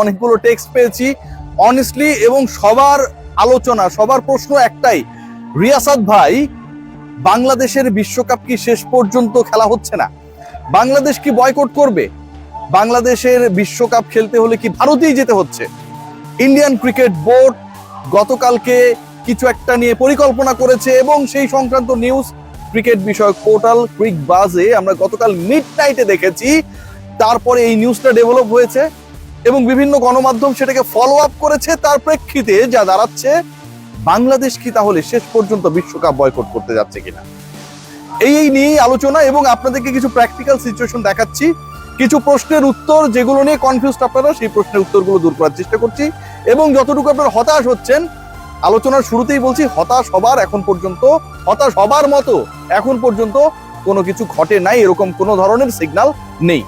অনেকগুলো টেক্সট পেয়েছি অনেস্টলি, এবং সবার আলোচনা, সবার প্রশ্ন একটাই, রিয়াসাত ভাই, বাংলাদেশের বিশ্বকাপ কি শেষ পর্যন্ত খেলা হচ্ছে না? বাংলাদেশ কি বয়কট করবে? বাংলাদেশের বিশ্বকাপ খেলতে হলে কি ভারতেই যেতে হচ্ছে? ইন্ডিয়ান ক্রিকেট বোর্ড গতকালকে কিছু একটা নিয়ে পরিকল্পনা করেছে এবং সেই সংক্রান্ত নিউজ ক্রিকেট বিষয়ক পোর্টাল ক্রিক বাজে আমরা গতকাল মিডনাইটে দেখেছি। তারপরে এই নিউজটা ডেভেলপ হয়েছে এবং বিভিন্ন গণমাধ্যম সেটাকে ফলো আপ করেছে। তার প্রেক্ষিতে যা দাঁড়াচ্ছে, বাংলাদেশ কি তাহলে শেষ পর্যন্ত বিশ্বকাপ বয়কট করতে যাচ্ছে কিনা, এই নিয়েই আলোচনা। এবং আপনাদেরকে কিছু প্র্যাকটিক্যাল সিচুয়েশন দেখাচ্ছি, কিছু প্রশ্নের উত্তর যেগুলো নিয়ে কনফিউজড আপনারা, সেই প্রশ্নের উত্তরগুলো দূর করার চেষ্টা করছি। এবং যতটুকু আপনারা হতাশ হচ্ছেন, আলোচনার শুরুতেই বলছি, হতাশ হবার মতো এখন পর্যন্ত কোনো কিছু ঘটে নাই, এরকম কোনো ধরনের সিগন্যাল নেই।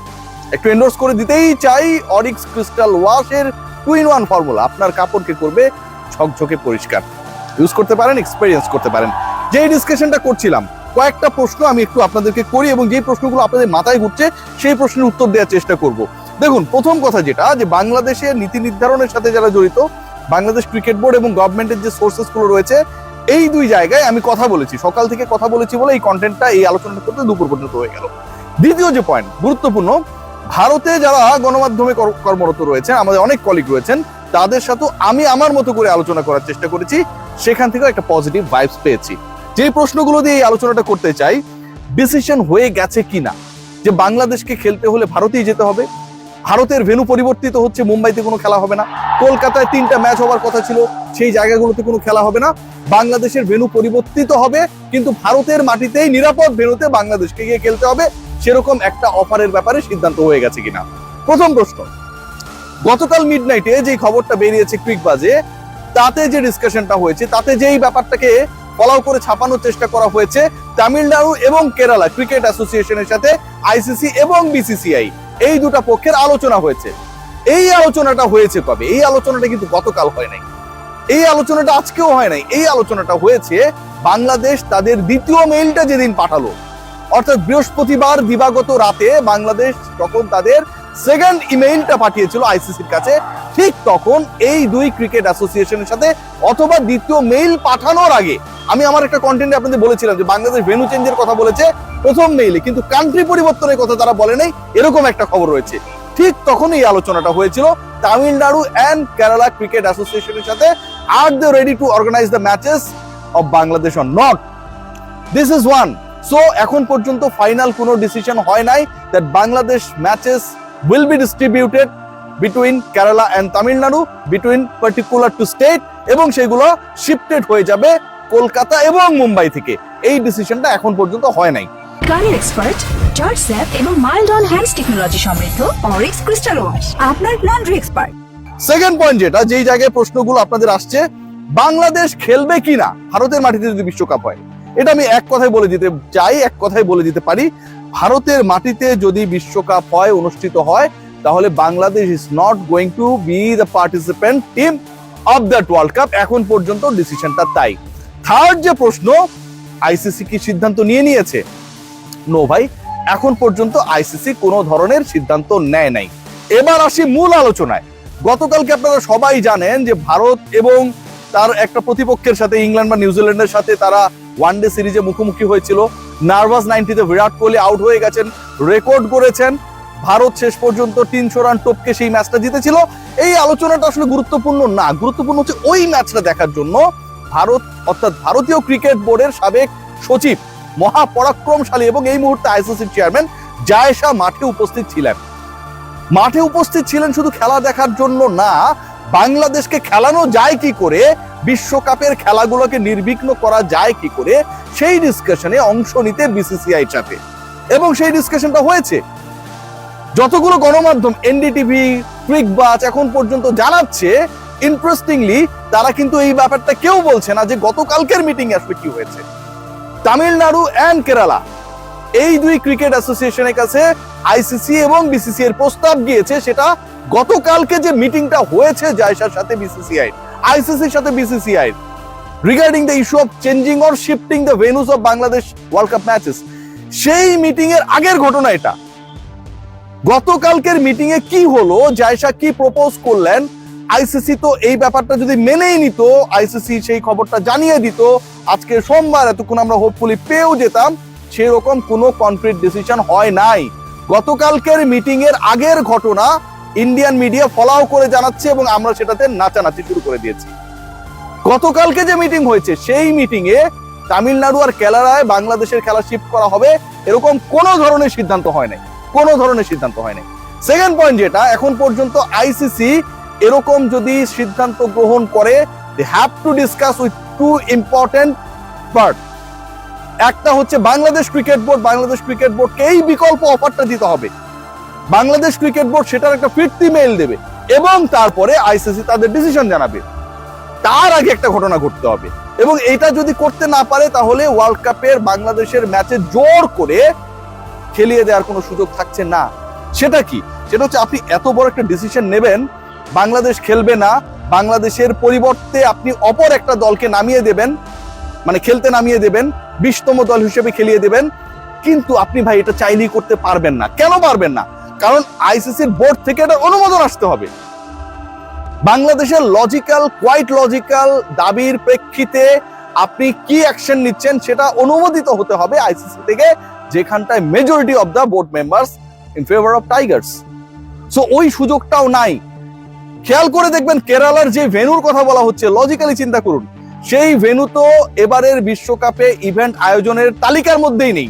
একটু এন্ডোর্স করে দিতেই চাই, অরিক্স ক্রিস্টাল ওয়াশের 2-in-1 ফর্মুলা আপনার কাপড়কে করবে ঝকঝকে পরিষ্কার। ইউজ করতে পারেন, এক্সপেরিয়েন্স করতে পারেন। যেই ডিসকাশনটা করছিলাম, কয়েকটা প্রশ্ন আমি একটু আপনাদেরকে করি এবং যেই প্রশ্নগুলো আপনাদের মাথায় ঘুরছে সেই প্রশ্নের উত্তর দেওয়ার চেষ্টা করব। দেখুন, প্রথম কথা যেটা, যে বাংলাদেশের নীতি নির্ধারণের সাথে যারা জড়িত, বাংলাদেশ ক্রিকেট বোর্ড এবং গভর্নমেন্টের যে সোর্সেস গুলো রয়েছে, এই দুই জায়গায় আমি কথা বলেছি, সকাল থেকে কথা বলেছি বলে এই কন্টেন্টটা, এই আলোচনাটা করতে দুপুর পর্যন্ত হয়ে গেল। দ্বিতীয় যে পয়েন্ট গুরুত্বপূর্ণ, ভারতে যারা গণমাধ্যমে কর্মরত রয়েছেন, আমাদের অনেক কলিগ রয়েছেন, তাদের সাথে আমি আমার মতো করে আলোচনা করার চেষ্টা করেছি, সেখান থেকে একটা পজিটিভ ভাইবস পেয়েছি। যে প্রশ্নগুলো দিয়ে এই আলোচনাটা করতে চাই, ডিসিশন হয়ে গেছে কিনা যে বাংলাদেশকে খেলতে হলে ভারতেই যেতে হবে? ভারতের ভেন্যু পরিবর্তিত হচ্ছে, মুম্বাইতে কোনো খেলা হবে না। কলকাতায় 3টা ম্যাচ হওয়ার কথা ছিল, সেই জায়গাগুলোতে কোনো খেলা হবে না। বাংলাদেশের ভেন্যু পরিবর্তিত হবে, কিন্তু ভারতের মাটিতেই নিরাপদ ভেন্যুতে বাংলাদেশকে গিয়ে খেলতে হবে, সেরকম একটা অফারের ব্যাপারে সিদ্ধান্ত হয়ে গেছে কিনা। প্রথম প্রশ্ন, গতকাল মিডনাইটে যে খবরটা বেরিয়েছে ক্রিক বাজে, তাতে যে ডিসকাশনটা হয়েছে, তাতে যেই ব্যাপারটাকে ফলো করে ছাপানোর চেষ্টা করা হয়েছে, তামিলনাড়ু এবং কেরালা ক্রিকেট অ্যাসোসিয়েশনের সাথে আইসিসি এবং বিসিসিআই এই দুটা পক্ষের আলোচনা হয়েছে। এই আলোচনাটা হয়েছে কবে? এই আলোচনাটা কিন্তু গতকাল হয় নাই, এই আলোচনাটা আজকেও হয় নাই। এই আলোচনাটা হয়েছে বাংলাদেশ তাদের দ্বিতীয় মেইলটা যেদিন পাঠালো, অর্থাৎ বৃহস্পতিবার দিবাগত রাতে বাংলাদেশ যখন তাদের সেকেন্ড ইমেইলটা পাঠিয়েছিল আইসিসির কাছে, ঠিক তখন এই দুই ক্রিকেট অ্যাসোসিয়েশনের সাথে, অথবা দ্বিতীয় মেইল পাঠানোর আগে, আমি আমার একটা কন্টেন্টে আপনাদের বলেছিলাম যে বাংলাদেশ ভেন্যু চেঞ্জের কথা বলেছে প্রথম মেইলে, কিন্তু কান্ট্রি পরিবর্তনের কথা তারা বলে নাই, এরকম একটা খবর রয়েছে। ঠিক তখন এই আলোচনাটা হয়েছিল তামিলনাড়ু এন্ড কেরালা ক্রিকেট অ্যাসোসিয়েশনের সাথে, are they ready to organize the matches of Bangladesh or not? This is one. So এখন পর্যন্ত ফাইনাল কোনো ডিসিশন হয় নাই that Bangladesh matches will be distributed between Kerala and Tamil Nadu, between particular to state, এবং সেগুলো shifted হয়ে যাবে কলকাতা এবং মুম্বাই থেকে। এই ডিসিশনটা এখন পর্যন্ত হয় নাই। গাড়ির এক্সপার্ট, জর্জ স্যাপ এবং মাইল্ড অন হ্যান্ডস টেকনোলজি সমৃদ্ধ অরিক্স ক্রিস্টাল ওয়াশ আপনার লন্ড্রি এক্সপার্ট। সেকেন্ড পয়েন্ট যেটা, যেই জায়গায় প্রশ্নগুলো আপনাদের আসছে, বাংলাদেশ খেলবে কিনা ভারতের মাটিতে যদি বিশ্বকাপ হয়। এটা আমি এক কথায় বলে দিতে চাই, এক কথায় বলে দিতে পারি, ভারতের মাটিতে যদি বিশ্বকাপ হয়, অনুষ্ঠিত হয়, তাহলে Bangladesh is not going to B the participant team of that world cup. এখন পর্যন্ত ডিসিশনটা তাই। থার্ড যে প্রশ্ন, আইসিসি কি সিদ্ধান্ত নিয়ে নিয়েছে? নো ভাই, এখন পর্যন্ত আইসিসি কোনো ধরনের সিদ্ধান্ত নেয় নাই। এবার আসি মূল আলোচনায়। গতকালকে আপনারা সবাই জানেন যে ভারত এবং তার একটা প্রতিপক্ষের সাথে, ইংল্যান্ড বা নিউজিল্যান্ডের সাথে, তারা ওয়ানডে সিরিজে মুখোমুখি হয়েছিল। নার্ভাস 90-তে বিরাট কোহলি আউট হয়ে গেছেন, রেকর্ড করেছেন। ভারত শেষ পর্যন্ত 300 রান টপকে সেই ম্যাচটা জিতেছিল। এই আলোচনাটা আসলে গুরুত্বপূর্ণ না, গুরুত্বপূর্ণ হচ্ছে ওই ম্যাচটা দেখার জন্য ভারত, অর্থাৎ ভারতীয় ক্রিকেট বোর্ডের সাবেক সচিব, মহাপরাক্রমশালী এবং এই মুহূর্তে আইসিসির চেয়ারম্যান জায়েশা মাঠে উপস্থিত ছিলেন। মাঠে উপস্থিত ছিলেন শুধু খেলা দেখার জন্য না, বাংলাদেশকে খেলানো যায় কি করে, বিশ্বকাপের খেলাগুলোকে নির্বিঘ্ন করা যায় কি করে, সেই ডিসকাশনে অংশ নিতে বিসিসিআই এর সাথে। এবং সেই ডিসকাশনটা হয়েছে। যতগুলো গণমাধ্যম, এনডিটিভি, ক্রিক বাজ এখন পর্যন্ত জানাচ্ছে, ইন্টারেস্টিংলি তারা কিন্তু এই ব্যাপারটা কেউ বলছে না যে গতকালকের মিটিং আসলে কি হয়েছে। তামিলনাড়ু এন্ড কেরালা এই দুই ক্রিকেট অ্যাসোসিয়েশনের কাছে আইসিসি এবং বিসিসিআই এর প্রস্তাব গিয়েছে, সেটা গতকালকে যে মিটিংটা হয়েছে জায়সার সাথে বিসিসিআই, আইসিসির সাথে BCCI, regarding the issue of changing or shifting the venues of Bangladesh world cup matches, সেই মিটিং এর আগের ঘটনা এটা। গতকালকের মিটিং এ কি হলো, জায়সা কি প্রপোজ করলেন, আইসিসি তো এই ব্যাপারটা যদি মেনেই নিত, আইসিসি সেই খবরটা জানিয়ে দিত, আজকে সোমবার এতক্ষণ আমরা হোপফুলি পেয়েও যেতাম, সেরকম কোনো কনক্রিট ডিসিশন হয় নাই। গতকালকের মিটিং এর আগের ঘটনা ইন্ডিয়ান মিডিয়া ফলাও করে জানাচ্ছে এবং আমরা সেটাতে নাচানাচি শুরু করে দিয়েছি। গতকালকে যে মিটিং হয়েছে সেই মিটিং এ তামিলনাড়ু আর কেরালায় বাংলাদেশের খেলা শিফট করা হবে এরকম কোনো ধরনের সিদ্ধান্ত হয় নাই, কোনো ধরনের সিদ্ধান্ত হয় নাই। সেকেন্ড পয়েন্ট যেটা, এখন পর্যন্ত আইসিসি এরকম যদি সিদ্ধান্ত গ্রহণ করে, they have to discuss with two important part. একটা হচ্ছে Bangladesh cricket board, Bangladesh cricket বোর্ডকে এই বিকল্প অফারটা দিতে হবে, বাংলাদেশ ক্রিকেট বোর্ড সেটার একটা ফিরতি মেইল দেবে এবং তারপরে আইসিসি তাদের ডিসিশন জানাবে। তার আগে একটা ঘটনা ঘটতে হবে এবং এটা যদি করতে না পারে তাহলে ওয়ার্ল্ড কাপের বাংলাদেশের ম্যাচে জোর করে খেলিয়ে দেওয়ার কোনো সুযোগ থাকছে না। সেটা কি? সেটা হচ্ছে আপনি এত বড় একটা ডিসিশন নেবেন, বাংলাদেশ খেলবে না, বাংলাদেশের পরিবর্তে আপনি অপর একটা দলকে নামিয়ে দেবেন, মানে খেলতে নামিয়ে দেবেন, 20তম দল হিসেবে খেলিয়ে দেবেন, কিন্তু আপনি ভাই এটা চাইলেই করতে পারবেন না। কেন পারবেন না? কারণ আইসিসির বোর্ড থেকে এটা অনুমোদন আসতে হবে। বাংলাদেশের কোয়াইট লজিক্যাল দাবির প্রেক্ষিতে আপনি কি অ্যাকশন নিচ্ছেন সেটা অনুমোদিত হতে হবে আইসিসি থেকে, যেখানটায় majority of the board members in favour of tigers. So ওই সুযোগটাও নাই। খেয়াল করে দেখবেন কেরালার যে ভেন্যুর কথা বলা হচ্ছে, লজিক্যালি চিন্তা করুন, সেই ভেন্যু তো এবারের বিশ্বকাপে ইভেন্ট আয়োজনের তালিকার মধ্যেই নেই।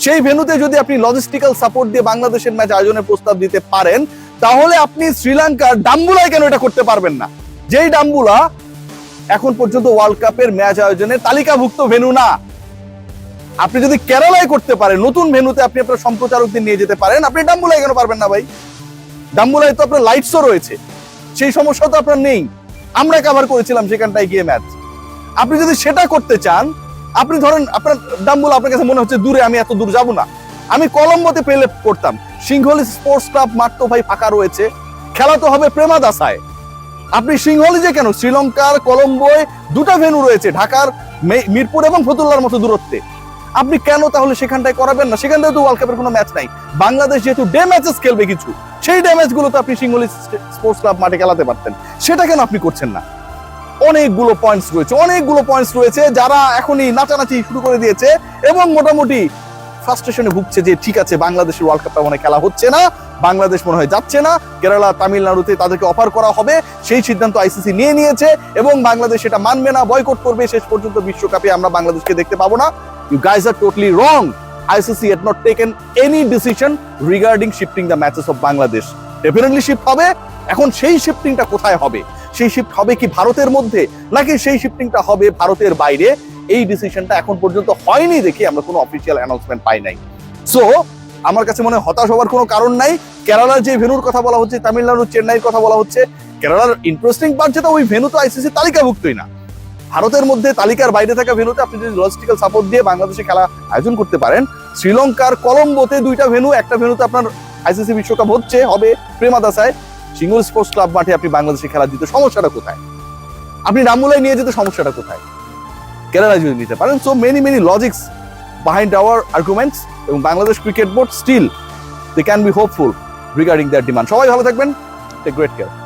সেই ভেন্যুতে যদি আপনি লজিস্টিক্যাল সাপোর্ট দিয়ে বাংলাদেশের ম্যাচ আয়োজনের প্রস্তাব দিতে পারেন, তাহলে আপনি শ্রীলঙ্কার ডাম্বুলায় কেন এটা করতে পারবেন না? যেই ডাম্বুলা এখন পর্যন্ত ওয়ার্ল্ড কাপের ম্যাচ আয়োজনের তালিকাভুক্ত ভেন্যু না। আপনি যদি কেরালায় করতে পারেন, নতুন ভেন্যুতে আপনি আপনার সম্প্রচারকদের নিয়ে যেতে পারেন, আপনি ডাম্বুলায় কেন পারবেন না ভাই? ডাম্বুলায় তো আপনার লাইটসও রয়েছে, সেই সমস্যা তো আপনার নেই। আমরা কভার করেছিলাম সেখানটায় গিয়ে ম্যাচ। আপনি যদি সেটা করতে চান, আপনি ধরেন আপনার ডাম্বুলা আপনার কাছে মনে হচ্ছে দূরে, আমি এত দূর যাব না, আমি কলম্বোতে পেলে করতাম। সিংহলি স্পোর্টস ক্লাব মাঠ তো ভাই ফাঁকা রয়েছে, খেলা তো হবে প্রেমাদাসায়। আপনি সিংহলি যে কেন, শ্রীলঙ্কার কলম্বোয় দুটা ভেন্যু রয়েছে, ঢাকার মিরপুর এবং ফতুল্লার মতো দূরত্বে। আপনি কেন তাহলে সেখানটায় করাবেন না? সেখানটায় তো ওয়ার্ল্ড কাপের কোনো ম্যাচ নাই। বাংলাদেশ যেহেতু ডে ম্যাচেস খেলবে কিছু, সেই ডে ম্যাচগুলো তো আপনি সিংহলি স্পোর্টস ক্লাব মাঠে খেলাতে পারতেন, সেটা কেন আপনি করছেন না? অনেকগুলো পয়েন্টস রয়েছে যারা এখনই নাচানাচি শুরু করে দিয়েছে এবং মোটামুটি ফ্রাস্ট্রেশনে ভুগছে যে ঠিক আছে, বাংলাদেশের ওয়ার্ল্ড কাপটা মনে খেলা হচ্ছে না, বাংলাদেশ মনে হয় যাচ্ছে না, কেরালা তামিলনাড়ুতে তাদেরকে অফার করা হবে, সেই সিদ্ধান্ত আইসিসি নিয়ে নিয়েছে এবং বাংলাদেশ এটা মানবে না, বয়কট করবে, শেষ পর্যন্ত বিশ্বকাপে আমরা বাংলাদেশকে দেখতে পাবো না। You guys are totally wrong. ICC had not taken any decision regarding shifting the matches of Bangladesh. Definitely shift হবে। এখন সেই শিফটিংটা কোথায় হবে? সেই শিফট হবে কি ভারতের মধ্যে, নাকি সেই শিফটিংটা হবে ভারতের বাইরে? এই ডিসিশনটা এখন পর্যন্ত হয়নি দেখে আমরা কোনো অফিসিয়াল অ্যানাউন্সমেন্ট পাই নাই। সো আমার কাছে মনে হয় হতাশ হওয়ার কোনো কারণ নাই। কেরালার যে ভেন্যুর কথা বলা হচ্ছে, তামিলনাড়ু চেন্নাইয়ের কথা বলা হচ্ছে, কেরালার ইন্টারেস্টিং পার্ট যেটা, ওই ভেন্যু তো আইসিসি তালিকাভুক্তই না। ভারতের মধ্যে তালিকার বাইরে থাকা ভেন্যুতে আপনি যদি লজিস্টিক্যাল সাপোর্ট দিয়ে বাংলাদেশে খেলা আয়োজন করতে পারেন, শ্রীলঙ্কার কলম্বোতে দুইটা ভেন্যু, একটা ভেন্যুতে আপনার আইসিসি বিশ্বকাপ হবে প্রেমাদাসায়, সিংহলি স্পোর্টস ক্লাব মাঠে আপনি বাংলাদেশে খেলা দিতে সমস্যাটা কোথায়? আপনি ডাম্বুলায় নিয়ে যেতে সমস্যাটা কোথায়? কেরালায় যদি নিতে পারেন। So many logics behind our arguments এবং Bangladesh cricket board still they can be hopeful regarding their demand. সবাই ভালো থাকবেন, টেক গ্রেট কেয়ার।